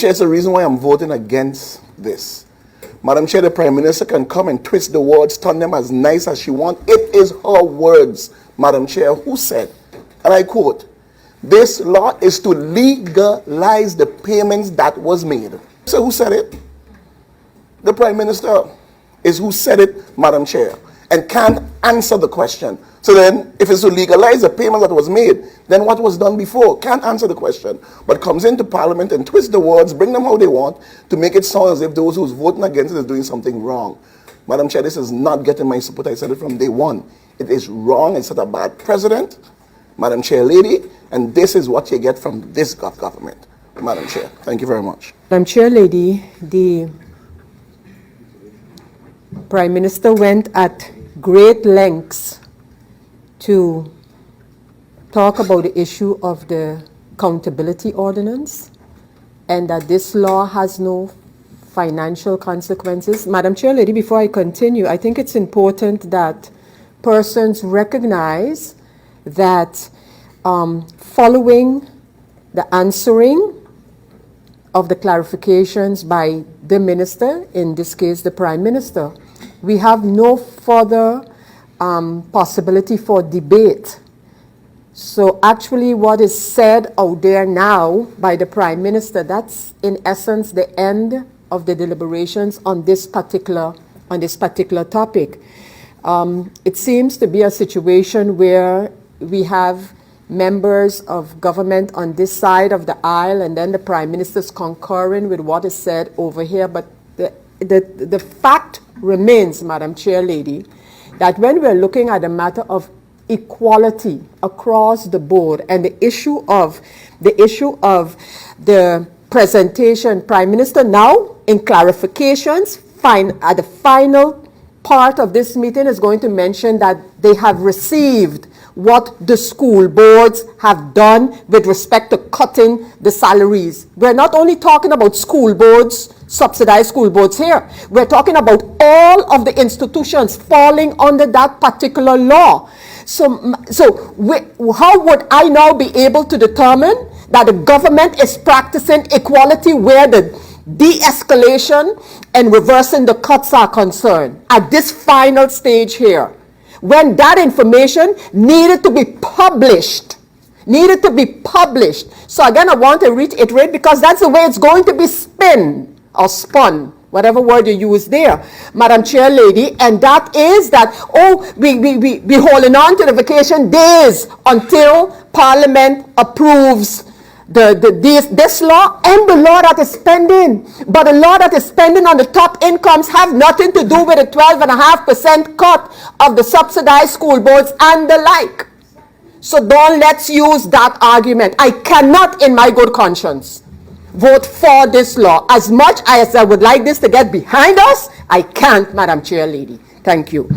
Chair, it's the reason why I'm voting against this. Madam Chair, the Prime Minister can come and twist the words, turn them as nice as she wants. It is her words, Madam Chair, who said, and I quote, "This law is to legalize the payments that was made." So who said it? The Prime Minister is who said it, Madam Chair, and can't answer the question. So then, if it's to legalize the payment that was made, then what was done before? Can't answer the question, but comes into Parliament and twists the words, bring them how they want, to make it sound as if those who's voting against it is doing something wrong. Madam Chair, this is not getting my support. I said it from day one. It is wrong. It's set a bad precedent, Madam Chair Lady, and this is what you get from this government. Madam Chair, thank you very much. Madam Chair Lady, the Prime Minister went at great lengths to talk about the issue of the accountability ordinance and that this law has no financial consequences. Madam Chair Lady, before I continue, I think it's important that persons recognize that following the answering of the clarifications by the minister, in this case the Prime Minister, we have no further possibility for debate. So actually what is said out there now by the Prime Minister, that's in essence the end of the deliberations on this particular topic. It seems to be a situation where we have members of government on this side of the aisle and then the Prime Minister's concurring with what is said over here, but the fact remains, Madam Chair Lady, that when we're looking at the matter of equality across the board and the issue of the presentation, Prime Minister now in clarifications at the final part of this meeting is going to mention that they have received what the school boards have done with respect to cutting the salaries. We're not only talking about school boards, subsidized school boards here. We're talking about all of the institutions falling under that particular law. So how would I now be able to determine that the government is practicing equality where the de-escalation and reversing the cuts are concerned at this final stage here, when that information needed to be published? So again, I want to reiterate, because that's the way it's going to be spun, whatever word you use there, Madam Chair Lady, and that is that, we holding on to the vacation days until Parliament approves this law and the law that is pending. But the law that is pending on the top incomes have nothing to do with the 12.5% cut of the subsidized school boards and the like. So don't let's use that argument. I cannot, in my good conscience, vote for this law. As much as I would like this to get behind us, I can't, Madam Chair Lady. Thank you.